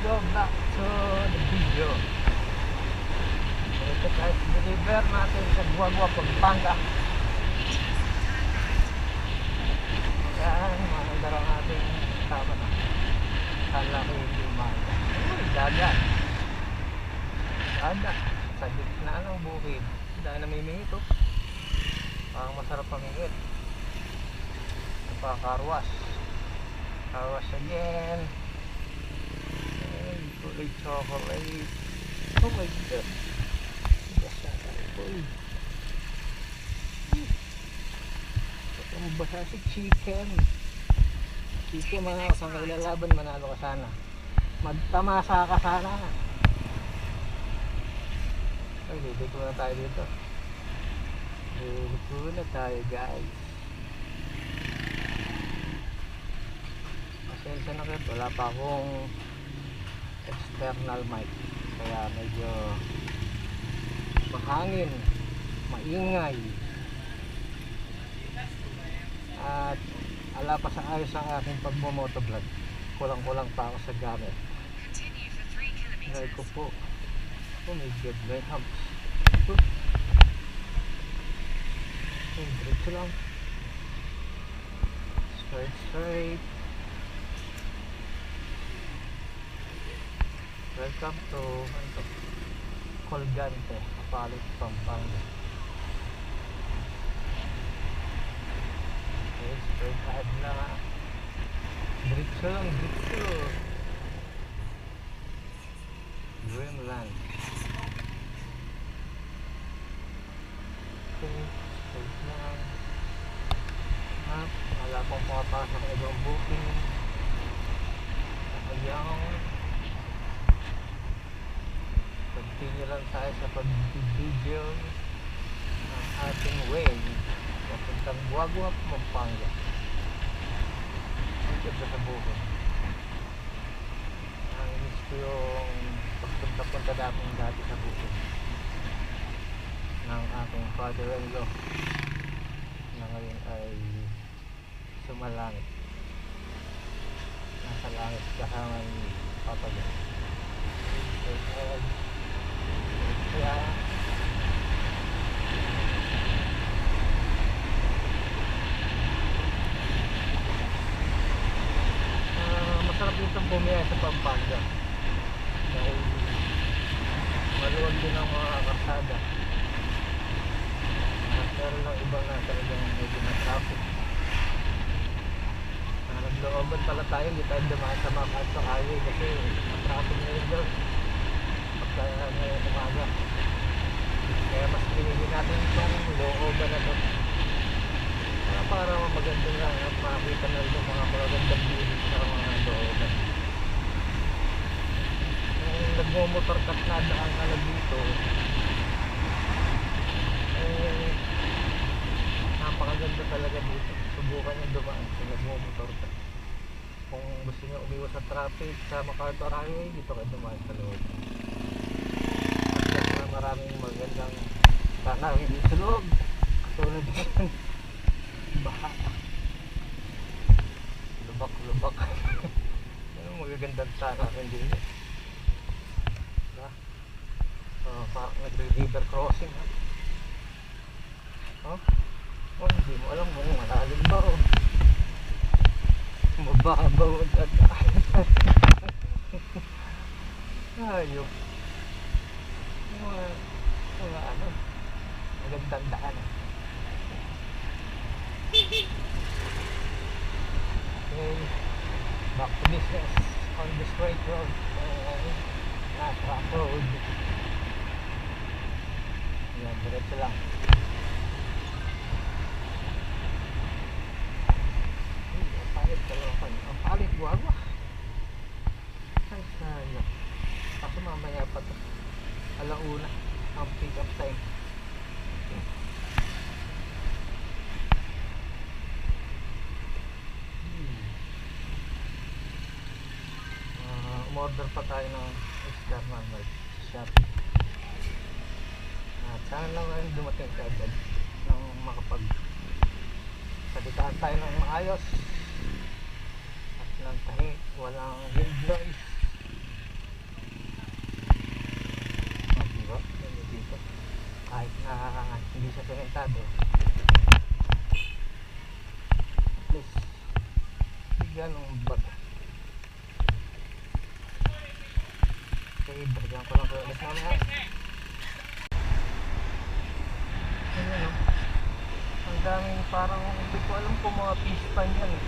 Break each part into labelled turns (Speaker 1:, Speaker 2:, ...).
Speaker 1: go back to the video. Ito guys, deliver natin sa Guagua, Pampanga. Yan, maganda ang ating tama na. Kala ko hindi umaga. Uy, dagat. Dagat. Sa gitna ng bukid. Dahil namimingit oh. Parang masarap pamingit. Carwash. Carwash again. Kulay chocolate. Oh my god. Basa tayo. Ang basa si chicken. Chicken, mga kasang kailalaban, manalo ka sana. Magtamasa ka sana. Ay, liliko na tayo dito. Liliko na tayo guys. Pasensya na kayo, wala pa akong external mic. Kaya medyo mahangin, maingay. At ala pa sa ayos ang aking pagmomotovlog. Kulang-kulang pa ako sa gamit. Ngay ko po. Oh my god, may humps. Diretso lang. Straight. Welcome to Colgante, Palit, Pampanga. Okay, straight ahead na. Diretso lang, diretso. Dreamland. Okay, straight lang. Wala pong pumapasok ng ibang booking. Ayaw. Continue lang tayo sa pag-video ng ating way papuntang Guagua, Pampanga. Ang ganda sa bukid. Miss ko yung pagpunta-punta dati sa bukid ng aking father-in-law na ngayon ay sumalangit. Nasa langit kasama ni Papa John. Kaya masarap dito bumiyay sa Pampanga dahil maluwag din ang mga karsada. Meron lang iba na talagang medyo na traffic. Naglooban pala tayo, hindi tayo dumaan sa Makato Highway kasi traffic na rin doon pagka ngayong umaga. Kaya mas pinili natin itong looban na ito para maganda lang at makakita na rin yung mga magandang views sa mga looban. Kung nagmumotor kat na daan ka na dito, napakaganda talaga dito. Subukan nyo dumaan sa nagmumotor kat. Kung gusto nyo umiwas sa traffic sa MacArthur Highway, dito kayo dumaan sa loob. At maraming magandang tanawin dito sa loob. Katulad dyan. Baha. Lubak. Ano magagandang tanawin din yun. Parang nag-river crossing ha. Hindi mo alam kung malalim ba o mababaw ang dadaan. Ayok. Mga ano, magandang daan. Okay, back to business on the straight road. Track road. Yan, diretso lang. Ang palit Guagua. Ay sayang. Kaso mamaya pa to. Alauna ang pick up time. Umorder pa tayo ng external mic sa Shopee. Sana lang dumating ka agad nang makapag salitaan tayo ng maayos at nang tahi, walang wind noise sa sementado. Please, bigyan ng bato. Okay, bigyan ko lang po ulit namin. Ayan o. Ang daming parang hindi ko alam kung mga pispan yan eh.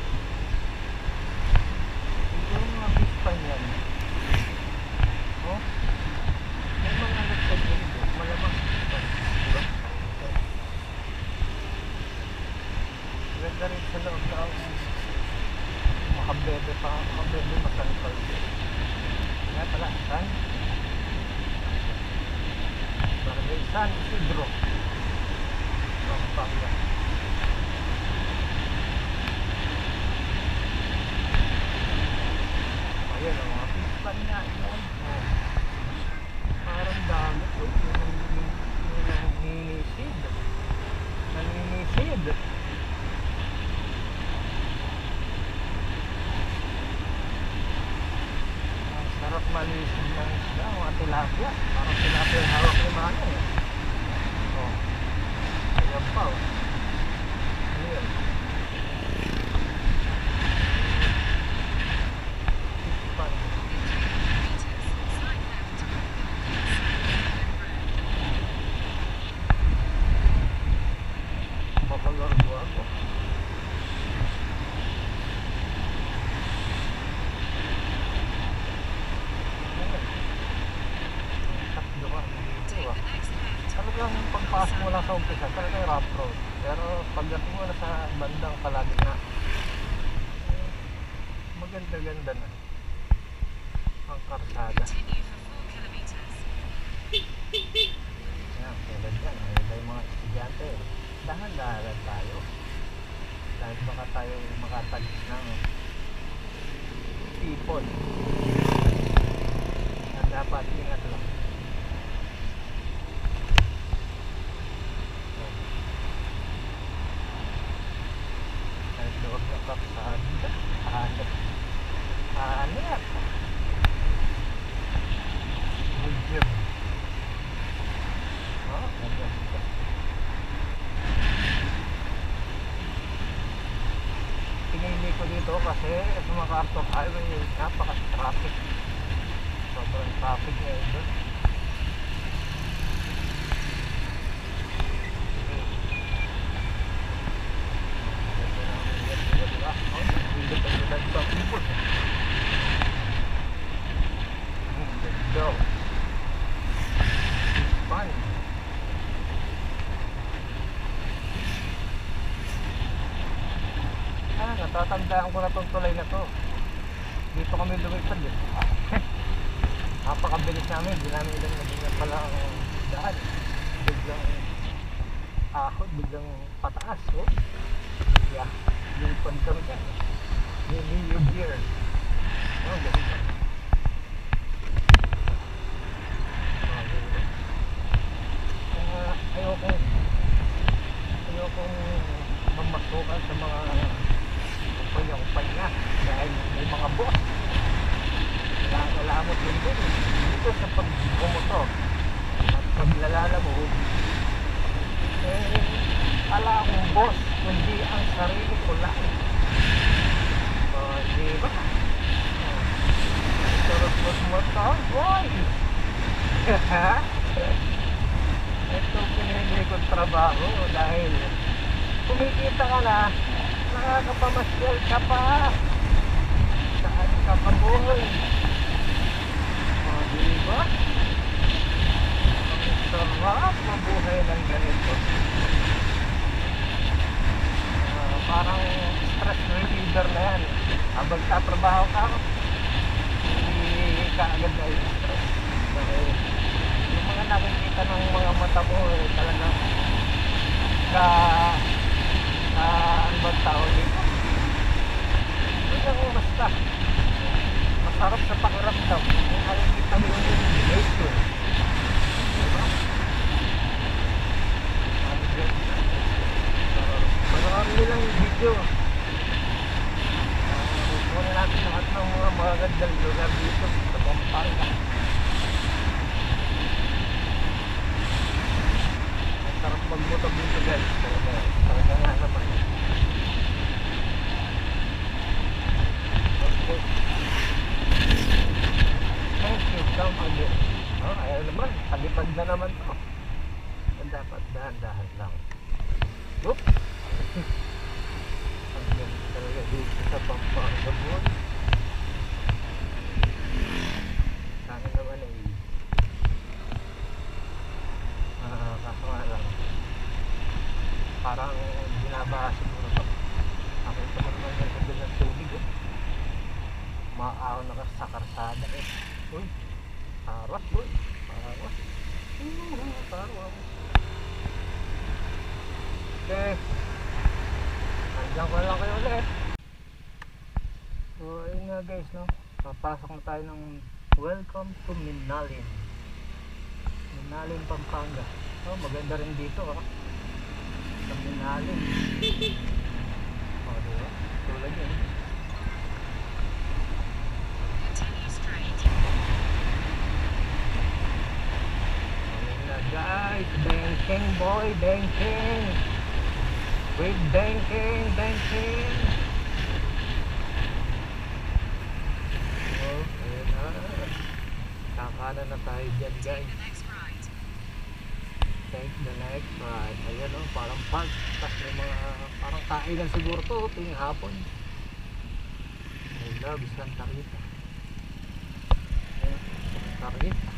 Speaker 1: Hindi yung mga pispan yan. Oh, may mga nagtagilid eh. Malamang pispan. Diba? Ganda rin sa loob na makabebe pa. Makabebe masampal. Kaya pala, San Barangay San Isidro Pampanga. Ayan ang mga pispan niya. Oh. Parang dami po naninisid. Ang sarap malisid ng isda, mga tilapia. Parang tilapia yung hawak ni Mano eh. Oh. Ayan pa oh. Ayan. Pispan. Babalargo ako. Talagang pagpasok mo lang sa umpisa, talagang rough road. Pero pagdating mo na sa bandang kalagitnaan, maganda-ganda na ang karsada. Yan, tulad yan. May mga estudyante. Dahan-dahan tayo. Dahil baka tayo makatagis ng ipon. Na dapat ingat lang. Dahil doon na karsada. Hanap. Medium. Oh, ganda dito. Pinili ko dito kasi sa mga Cartong Highway napaka-traffic. Sobrang traffic ngayon doon. Go. Fun. Natatandaan ko na itong tulay na to. Dito kami lumipad eh. Napakabilis namin. Hindi namin ilang naging pala ang daan. Biglang ahod, biglang pataas. Oh. Yeah. Lumipad kami dyan. New Year. Oh, ganito. Ayokong mamasukan sa mga upay nga dahil may mga boss nakalamot din din dito sa pagbumotor at paglalala mo ala akong boss kundi ang sarili ko lang diba sarap motor boy ito pinili kong trabaho dahil kumikita ka na nakakapamasyal ka pa saan ka pabuhay diba ang sarap mabuhay ng ganito parang stress reliever na yan habang tatrabaho ka hindi ka agad na stress dahil yung mga nakikita ng mga mata mo talagang ano ba tao dito? Hindi ako basta masarap sa pakiramdam yung nakikita mo yung nature diba? Panoorin nyo lang yung video kukunin natin lahat ng mga magagandang lugar dito sa Pampanga. Sarap magmotor dito guys. Talaga nga naman. Okay. Thank you, come again. Oh, ayan naman. Palipad na naman to. Dapat dahan-dahan lang. Oop! Ang ganda talaga dito sa Pampanga Mall. Sa akin naman ay kaso nga lang parang binabaha siguro ito. Akin ito naman yung ganda ng tubig eh. Maaw na sa karsada eh. Uy! Parwas boy! Parwas! Parwas! Okay. Nandiyan ko lang kayo ulit. So ayun nga guys no. Papasok na tayo ng welcome to Minalin. Minalin, Pampanga. Oh, maganda rin dito ha. Sa Minalin. Oh, diba? Tulad yun. Ayun na guys. Banking boy, banking. With banking, banking. Oh, ayun na. Kakanan na tayo dyan guys. Take the next right. Ayan o, parang park. Tapos may mga parang kainan siguro to tuwing hapon. I love Santa Rita. Ayan, Santa Rita.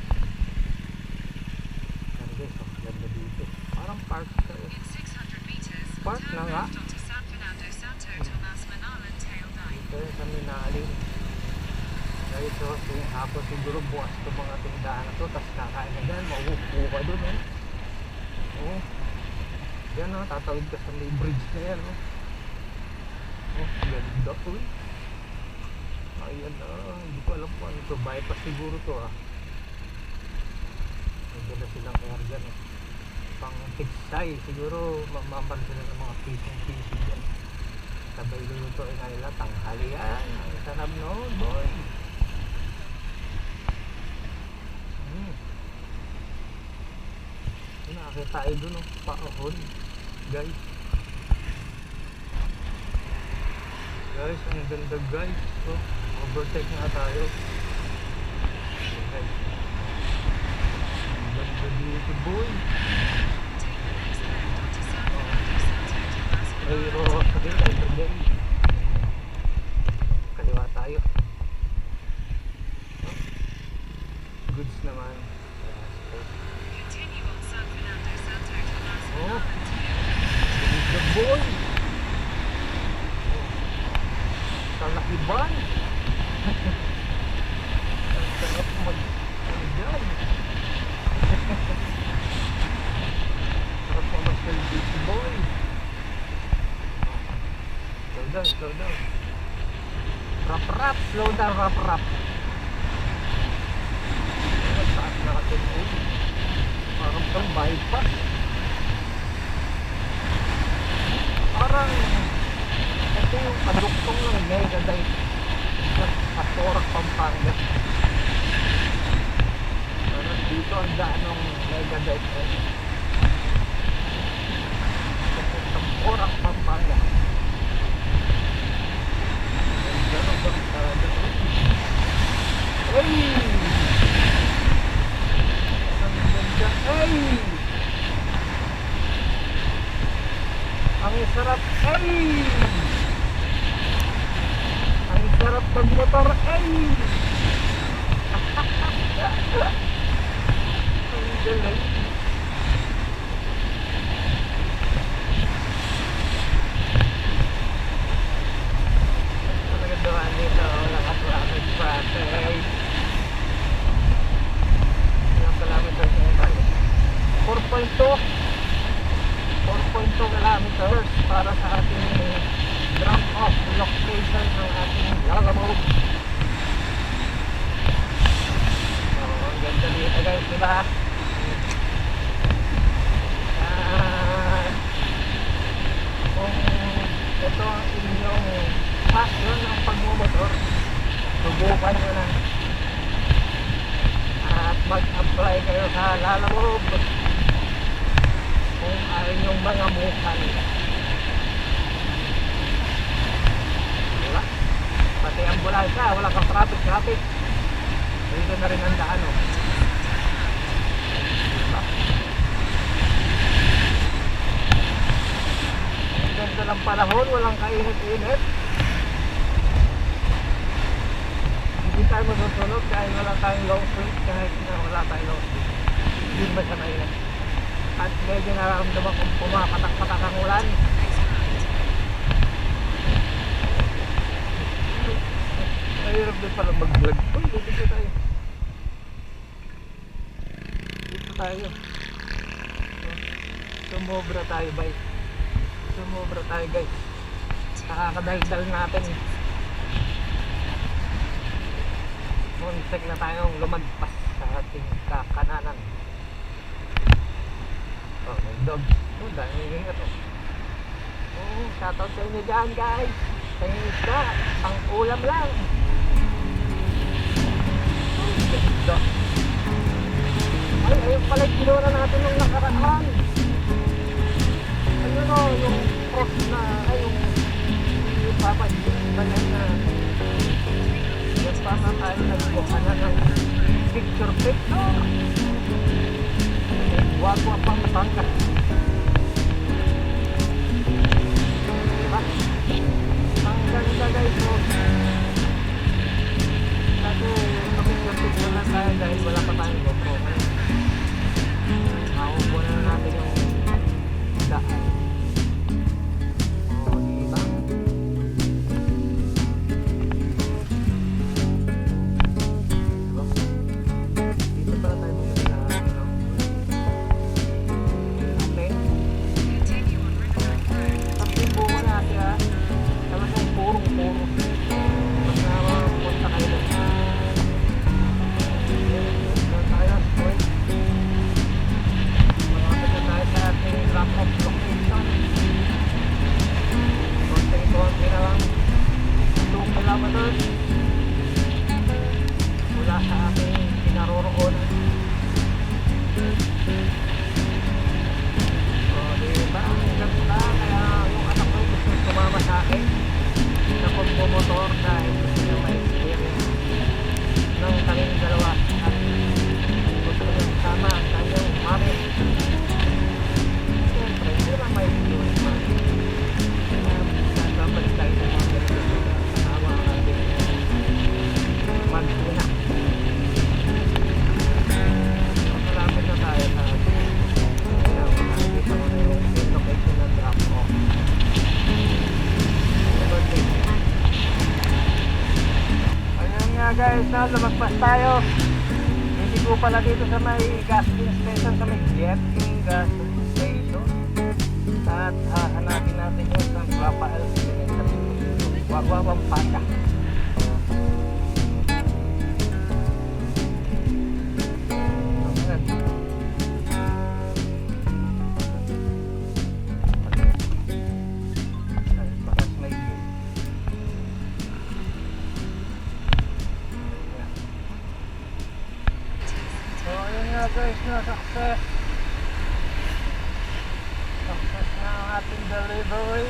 Speaker 1: Ayan guys, oh, ganda dito. Parang park siya eh. Park na nga. Dito sa Minalin. Guys, so tuwing hapon siguro bukas ito mga tindahan na to. Tapos kakain na dyan, mauupo ka dun eh. Oh, yan o, tatawid ka sa may bridge na yan oh. Oh, ganda po eh. Ayan hindi ko alam kung ano ito, bypass siguro to ah. May dala silang air dyan eh. Pang tigsay, siguro mamampan sila ng mga fishing dyan. Sabay lulutuin na nila, tanghalian. Ang sarap noon boy. Nakakita tayo dun oh, paahon guys. Guys, ang ganda guys oh, overtake nga tayo guys. Ang ganda dito boy. Pero sabihin tayo today kaliwa tayo oh. Goods naman. Oh, the boy. Kalakiban. Ang sarap mag-dyan. Sarap mag-dyan boy. Slow down, slow down. Rap rap, slow down, rap rap. Taas na kasi oh. Parang kang bypass. Parang ito yung paduktong ng Megadite sa Pastorak, Pampanga. Parang dito ang daan ng Megadite eh. Sa Pastorak, Pampanga. Gano'n ba talaga? Hey! Ang ganda. Hey! Ang sarap, ay! Ang sarap magmotor, ay! Ang galing. Talaga doon dito, lakas-lakas traffic. Ilang kilometers na tayo? 4.2 kilometers para sa ating drop-off location ng ating Lalamove. So, ang ganda dito guys, diba? Kung ito ang inyong passion ng pagmumotor, subukan nyo na at mag-apply kayo sa Lalamove. kung ayaw yung mga mukan. Diba? Pati ambulansya, wala kang traffic. Dito na rin ang daan, oh. Diba? Ang ganda ng panahon, walang kainit-init. Hindi tayo masusunod kahit wala tayong low speed, kahit na wala tayong low speed. Hindi ba siya mainit? At medyo nararamdaman kung pumapatak-patak ang ulan. Mahirap din pala mag-vlog. Uy, dito tayo. Dito tayo. Sumobra tayo, guys. Sumobra tayo, guys. Nakakadaldal natin. Muntik na tayong lumagpas sa ating kakananan. Oh, may dog. Oh, dahil ingat, oh. Oh, shoutout sa inyo dyan, guys. Sa inyo isda, pang ulam lang. Ganda. Ay, ayun pala yung ginura natin nung nakaraan. Ayun o, yung cross na, ay yung papadjing banay na. Yan pa na tayo nagbuka na ng picture. Wagwa pang Batangas. Diba? Ang ganda, guys, o. Kasi picture lang tayo dahil wala pa tayong GoPro. Maupo na natin yung daan. O, diba? Diba? Dito pala tayo bumili na tapos bunga natin, ha. Talagang puro. Mas nakapunta kayo doon. Malapit na tayo sa ating drop-off location. Konti na lang 2 kilometers mula sa ating pinaroroonan. So, diba? Ang ganda. Kaya yung anak ko gusto sumama sa akin na pagbumotor dahil gusto niya ma-experience ng kaming dalawa at gusto niya kasama ang kanyang mami. Siyempre, hindi naman may experience mami. Nagpapalik tayo ng mga ganito kasama ang ating mag-ina. Malapit na tayo sa ating makikita mo na yung location ng drop-off. Ayun nga, guys, na lumagpas tayo. Hindi ko pala dito sa may gas station, sa may Jetting gas station. At hahanapin natin yun sa Rafael Wagwa Pampanga. Guys, na success na ang ating delivery.